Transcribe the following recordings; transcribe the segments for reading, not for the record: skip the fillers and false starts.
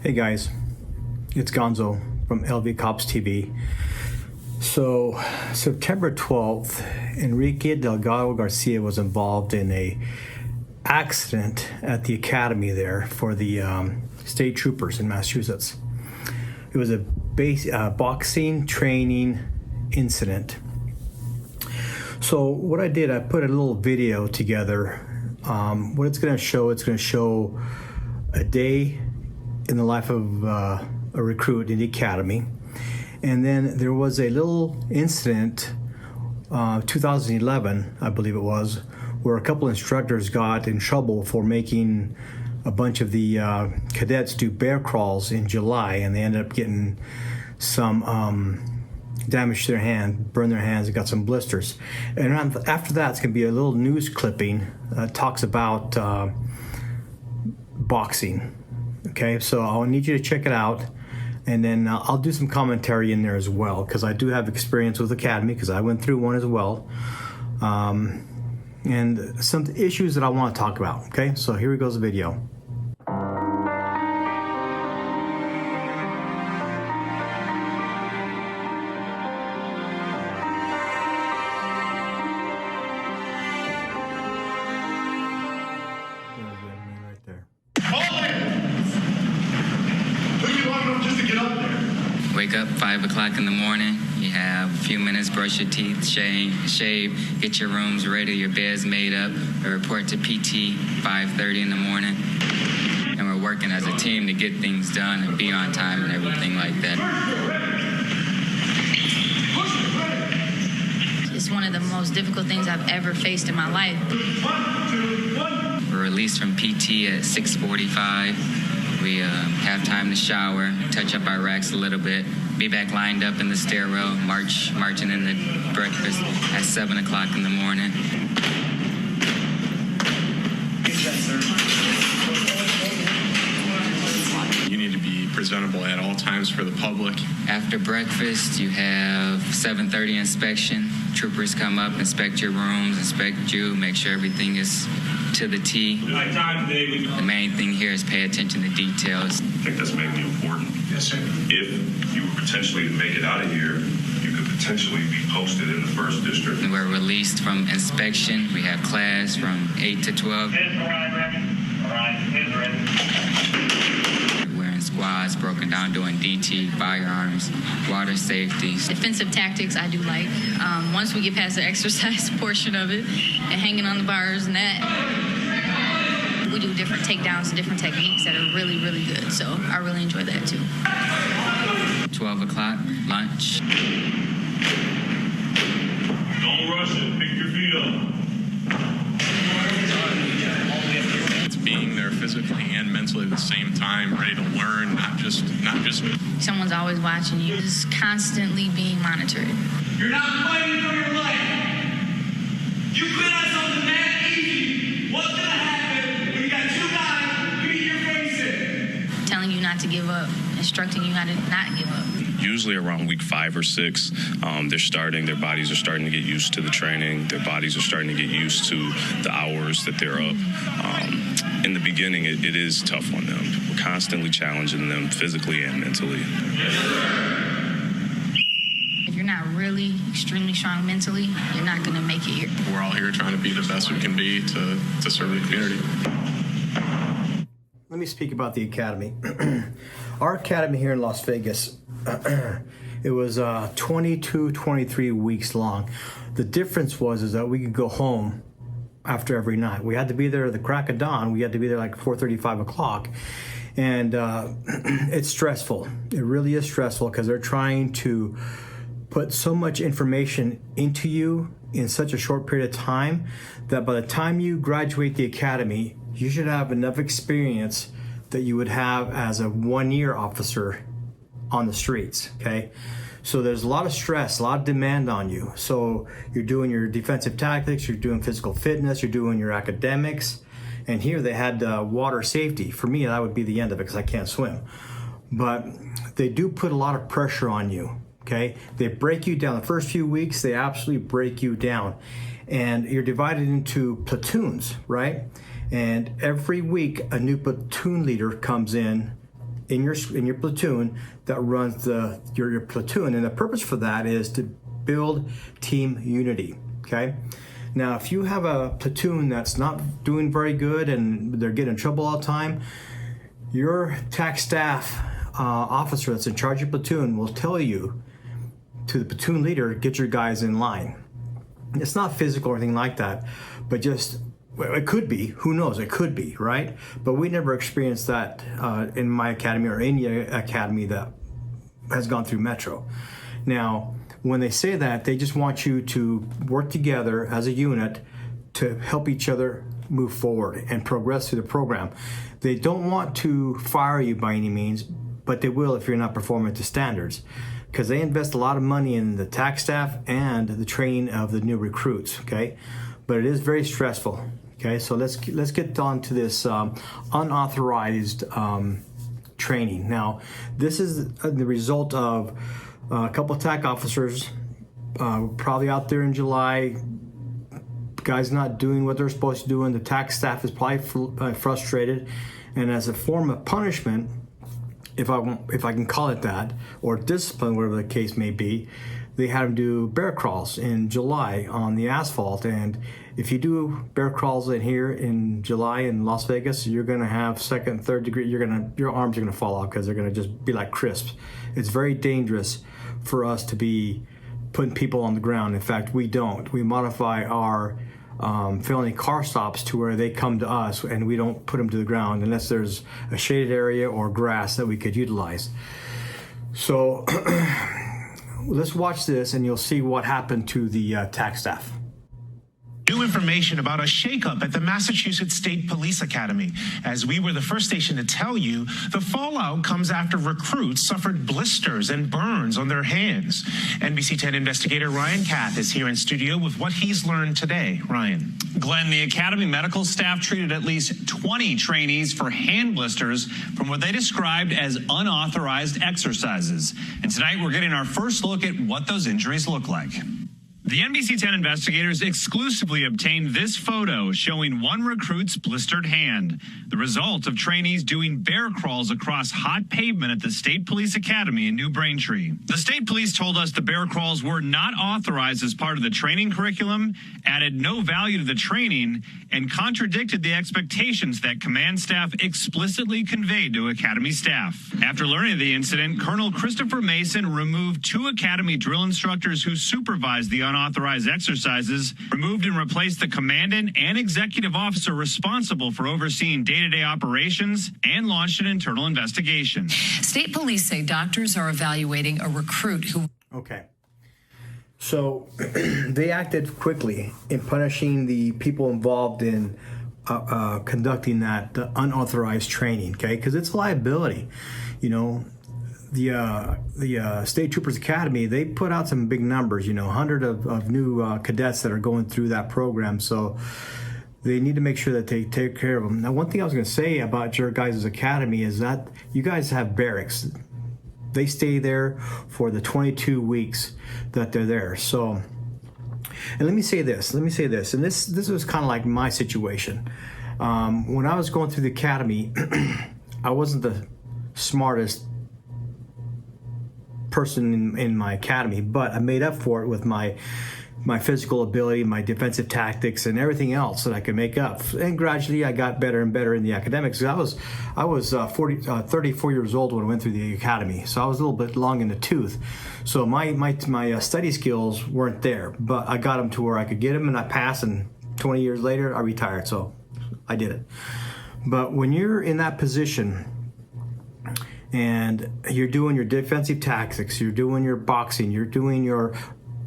Hey guys, it's Gonzo from LVCopsTV. So September 12th, Enrique Delgado-Garcia was involved in a accident at the academy there for the state troopers in Massachusetts. It was a boxing training incident. So what I did, I put a little video together. What it's going to show a day in the life of a recruit in the academy. And then there was a little incident, 2011, I believe it was, where a couple instructors got in trouble for making a bunch of the cadets do bear crawls in July, and they ended up getting some damage to their hand, burned their hands, and got some blisters. And after that, it's going to be a little news clipping that talks about boxing. Okay, so I'll need you to check it out, and then I'll do some commentary in there as well, because I do have experience with Academy, because I went through one as well, and some issues that I want to talk about. Okay, so here goes the video. Wake up 5 o'clock in the morning, you have a few minutes, brush your teeth, shave, get your rooms ready, your bed's made up, report to PT 5:30 in the morning, and we're working as a team to get things done and be on time and everything like that. It's one of the most difficult things I've ever faced in my life. We're released from PT at 6:45. We have time to shower, touch up our racks a little bit, be back lined up in the stairwell, marching in the breakfast at 7 o'clock in the morning. You need to be presentable at all times for the public. After breakfast, you have 7:30 inspection. Troopers come up, inspect your rooms, inspect you, make sure everything is to the T. The main thing here is pay attention to details. I think that's mainly important. Yes, sir. If you were potentially to make it out of here, you could potentially be posted in the 1st District. And we're released from inspection. We have class from 8 to 12. We're in squads, broken down, doing DT, firearms, water safety. Defensive tactics I do like. Once we get past the exercise portion of it and hanging on the bars and that, we do different takedowns and different techniques that are really, really good. So I really enjoy that too. 12 o'clock, lunch. Don't rush it. Pick your feet up. It's being there physically and mentally at the same time, ready to learn, not just. Someone's always watching you, just constantly being monitored. You're not fighting for your life. You quit on something that easy. What's gonna happen when you got 2 guys beating your face in? Telling you not to give up, instructing you how to not give up. Usually around week 5 or 6, their bodies are starting to get used to the training. Their bodies are starting to get used to the hours that they're up. In the beginning, it is tough on them. We're constantly challenging them physically and mentally. If you're not really extremely strong mentally, you're not going to make it here. We're all here trying to be the best we can be to serve the community. Let me speak about the academy. Our academy here in Las Vegas, it was 23 weeks long. The difference was that we could go home after every night. We had to be there at the crack of dawn. We had to be there like 4:30, 5 o'clock. And it's stressful. It really is stressful because they're trying to put so much information into you in such a short period of time that by the time you graduate the academy, you should have enough experience that you would have as a 1-year officer on the streets, okay? So there's a lot of stress, a lot of demand on you. So you're doing your defensive tactics, you're doing physical fitness, you're doing your academics, and here they had water safety. For me, that would be the end of it because I can't swim. But they do put a lot of pressure on you, okay? They break you down. The first few weeks, they absolutely break you down. And you're divided into platoons, right? And every week, a new platoon leader comes in in your platoon that runs your platoon, and the purpose for that is to build team unity. Okay. Now, if you have a platoon that's not doing very good and they're getting in trouble all the time, your TAC staff officer that's in charge of your platoon will tell you to the platoon leader, get your guys in line. It's not physical or anything like that, but just, it could be, who knows, it could be, right? But we never experienced that in my academy or any academy that has gone through Metro. Now, when they say that, they just want you to work together as a unit to help each other move forward and progress through the program. They don't want to fire you by any means, but they will if you're not performing to standards, because they invest a lot of money in the TAC staff and the training of the new recruits, okay? But it is very stressful, okay? So let's get on to this unauthorized training. Now, this is the result of a couple of TAC officers probably out there in July, guys not doing what they're supposed to do, and the TAC staff is probably frustrated. And as a form of punishment, if I can call it that, or discipline, whatever the case may be, they had them do bear crawls in July on the asphalt. And if you do bear crawls in here in July in Las Vegas, you're going to have second, third degree. Your arms are going to fall off because they're going to just be like crisps. It's very dangerous for us to be putting people on the ground. In fact, we don't. We modify our felony car stops to where they come to us, and we don't put them to the ground unless there's a shaded area or grass that we could utilize. So let's watch this, and you'll see what happened to the TAC staff. New information about a shakeup at the Massachusetts State Police Academy. As we were the first station to tell you, the fallout comes after recruits suffered blisters and burns on their hands. NBC 10 investigator Ryan Kath is here in studio with what he's learned today. Ryan. Glenn, the Academy medical staff treated at least 20 trainees for hand blisters from what they described as unauthorized exercises. And tonight we're getting our first look at what those injuries look like. The NBC 10 investigators exclusively obtained this photo showing one recruit's blistered hand, the result of trainees doing bear crawls across hot pavement at the State Police Academy in New Braintree. The state police told us the bear crawls were not authorized as part of the training curriculum, added no value to the training, and contradicted the expectations that command staff explicitly conveyed to Academy staff. After learning of the incident, Colonel Christopher Mason removed 2 Academy drill instructors who supervised the unauthorized exercises, removed and replaced the commandant and executive officer responsible for overseeing day-to-day operations, and launched an internal investigation. State police say doctors are evaluating a recruit who... Okay. So they acted quickly in punishing the people involved in conducting that unauthorized training, okay? Because it's a liability. You know, the State Troopers Academy, they put out some big numbers, 100 of new cadets that are going through that program. So they need to make sure that they take care of them. Now, one thing I was going to say about your guys' academy is that you guys have barracks. They stay there for the 22 weeks that they're there. So, and let me say this, and this was kind of like my situation. When I was going through the academy, I wasn't the smartest person in my academy, but I made up for it with my physical ability, my defensive tactics, and everything else that I could make up. And gradually, I got better and better in the academics. I was 34 years old when I went through the academy, so I was a little bit long in the tooth. So my study skills weren't there, but I got them to where I could get them, and I passed. And 20 years later, I retired. So I did it. But when you're in that position, and you're doing your defensive tactics, you're doing your boxing, you're doing your,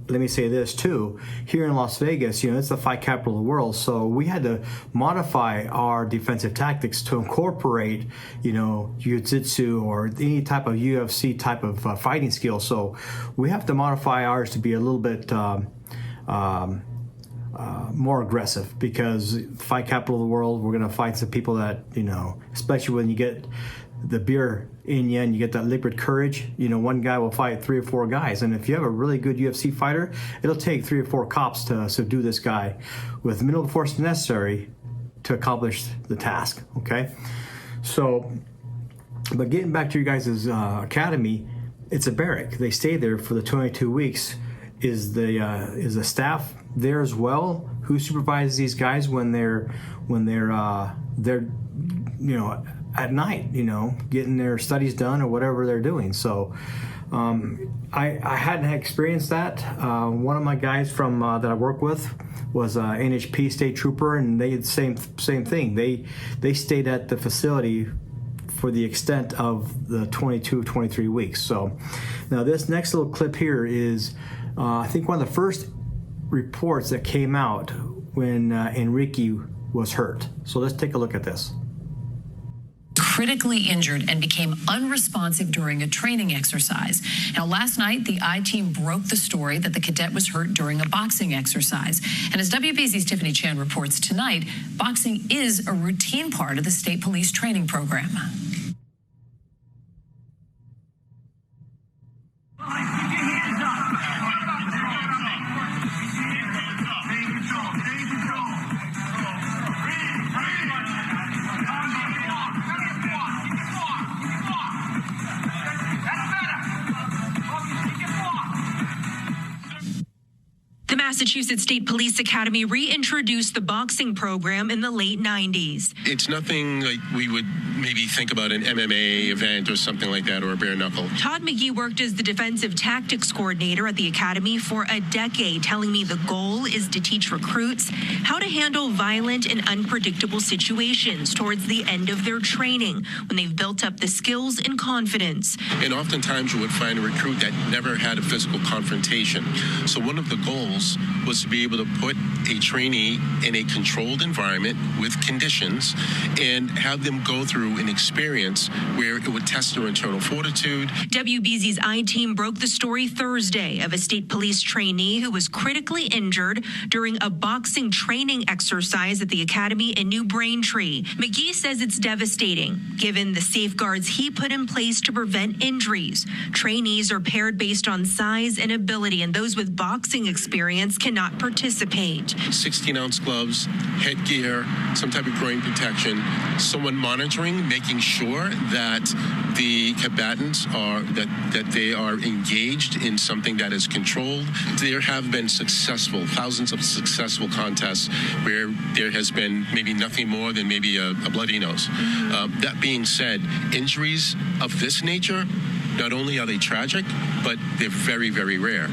let me say this too, here in Las Vegas, it's the fight capital of the world, so we had to modify our defensive tactics to incorporate, jiu-jitsu or any type of UFC type of fighting skill. So we have to modify ours to be a little bit more aggressive, because fight capital of the world, we're going to fight some people that, especially when you get the beer in you and you get that liquid courage, one guy will fight 3 or 4 guys. And if you have a really good UFC fighter, it'll take 3 or 4 cops to subdue this guy with the minimal force necessary to accomplish the task, okay? So But getting back to your guys' academy, it's a barrack. They stay there for the 22 weeks. Is the staff there as well? Who supervises these guys when they're at night, getting their studies done or whatever they're doing? So I hadn't experienced that. One of my guys from that I work with was a NHP state trooper, and they did the same thing. They stayed at the facility for the extent of the 22, 23 weeks. So now this next little clip here is, I think, one of the first reports that came out when Enrique was hurt. So let's take a look at this. Critically injured and became unresponsive during a training exercise. Now, last night, the I-team broke the story that the cadet was hurt during a boxing exercise. And as WBZ's Tiffany Chan reports tonight, boxing is a routine part of the state police training program. The Massachusetts State Police Academy reintroduced the boxing program in the late 90s. It's nothing like we would maybe think about an MMA event or something like that, or a bare knuckle. Todd McGee worked as the defensive tactics coordinator at the academy for a decade, telling me the goal is to teach recruits how to handle violent and unpredictable situations towards the end of their training, when they've built up the skills and confidence. And oftentimes you would find a recruit that never had a physical confrontation. So one of the goals was to be able to put a trainee in a controlled environment with conditions and have them go through an experience where it would test their internal fortitude. WBZ's I-team broke the story Thursday of a state police trainee who was critically injured during a boxing training exercise at the academy in New Braintree. McGee says it's devastating, given the safeguards he put in place to prevent injuries. Trainees are paired based on size and ability, and those with boxing experience cannot participate. 16-ounce gloves, headgear, some type of groin protection, someone monitoring, making sure that the combatants are that they are engaged in something that is controlled. There have been thousands of successful contests where there has been maybe nothing more than maybe a bloody nose. That being said, injuries of this nature, not only are they tragic, but they're very, very rare.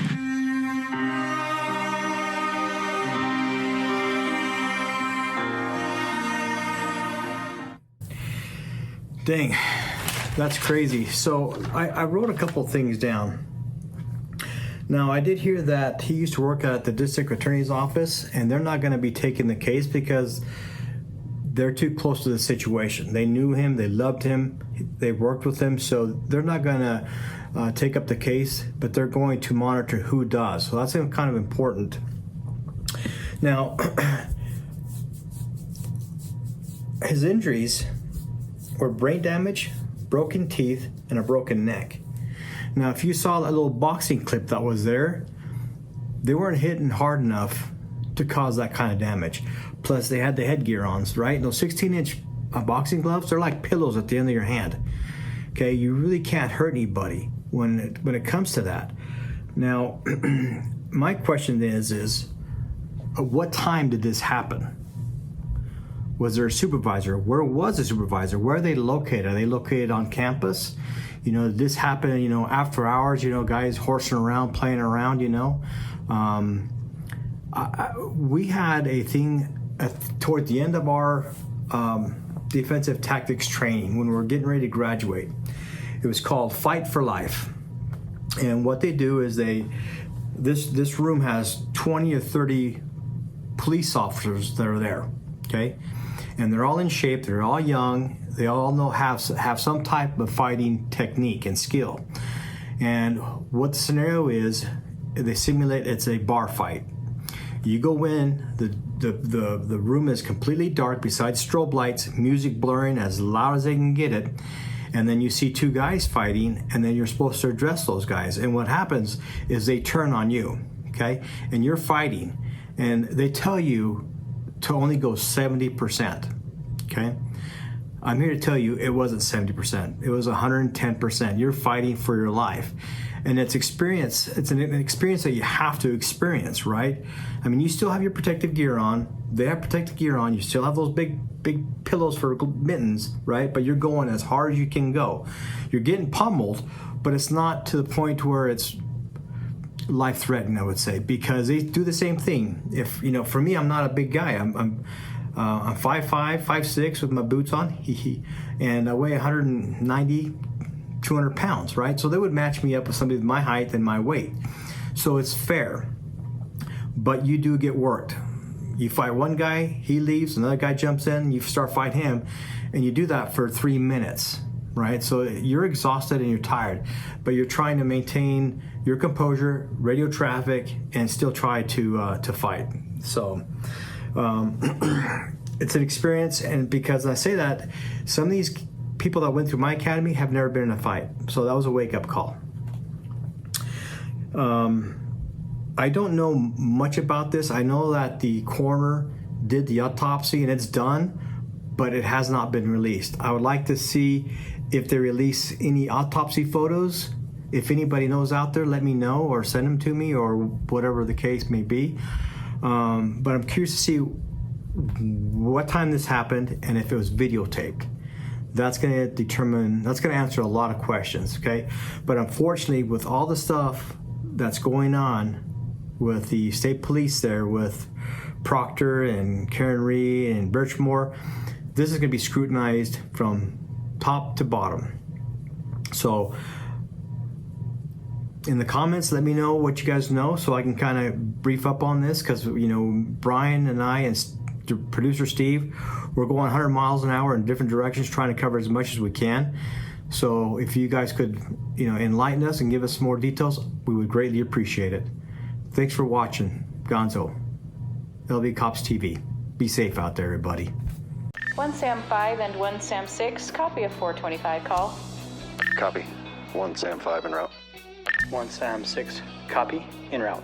Dang, that's crazy. So I wrote a couple things down. Now, I did hear that he used to work at the district attorney's office, and they're not going to be taking the case because they're too close to the situation. They knew him, they loved him, they worked with him, so they're not going to take up the case, but they're going to monitor who does. So that's kind of important. Now, his injuries were brain damage, broken teeth, and a broken neck. Now, if you saw that little boxing clip that was there, they weren't hitting hard enough to cause that kind of damage. Plus, they had the headgear on, right? Those 16-inch boxing gloves, they're like pillows at the end of your hand. Okay, you really can't hurt anybody when it comes to that. Now, my question is what time did this happen? Was there a supervisor? Where was the supervisor? Where are they located? Are they located on campus? Did this happen, after hours, guys horsing around, playing around, we had a thing toward the end of our defensive tactics training when we were getting ready to graduate. It was called Fight for Life. And what they do is this room has 20 or 30 police officers that are there, okay? And they're all in shape, they're all young, they all have some type of fighting technique and skill. And what the scenario is, they simulate it's a bar fight. You go in, the room is completely dark besides strobe lights, music blaring as loud as they can get it, and then you see two guys fighting, and then you're supposed to address those guys. And what happens is they turn on you, okay? And you're fighting, and they tell you to only go 70%, okay? I'm here to tell you it wasn't 70%. It was 110%. You're fighting for your life. And it's experience. It's an experience that you have to experience, right? I mean, you still have your protective gear on. They have protective gear on. You still have those big pillows for mittens, right? But you're going as hard as you can go. You're getting pummeled, but it's not to the point where it's life-threatening, I would say, because they do the same thing. If for me, I'm not a big guy. I'm 5'5", 5'6" with my boots on, and I weigh 190, 200 pounds, right? So they would match me up with somebody with my height and my weight. So it's fair, but you do get worked. You fight one guy, he leaves, another guy jumps in, you start fighting him, and you do that for 3 minutes, right? So you're exhausted and you're tired, but you're trying to maintain your composure, radio traffic, and still try to fight. So it's an experience, and because I say that, some of these people that went through my academy have never been in a fight. So that was a wake-up call. I don't know much about this. I know that the coroner did the autopsy and it's done, but it has not been released. I would like to see if they release any autopsy photos. If anybody knows out there, let me know or send them to me or whatever the case may be. But I'm curious to see what time this happened and if it was videotaped. That's going to answer a lot of questions, okay? But unfortunately, with all the stuff that's going on with the state police there, with Proctor and Karen Ree and Birchmore, this is going to be scrutinized from top to bottom. So in the comments, let me know what you guys know so I can kind of brief up on this, because Brian and I and producer Steve, we're going 100 miles an hour in different directions trying to cover as much as we can. So if you guys could enlighten us and give us more details, we would greatly appreciate it. Thanks for watching. Gonzo, LVCopsTV. Be safe out there, everybody. 1 Sam 5 and 1 Sam 6, copy a 425 call. Copy. 1 Sam 5 en route. 1 Sam 6, copy, en route.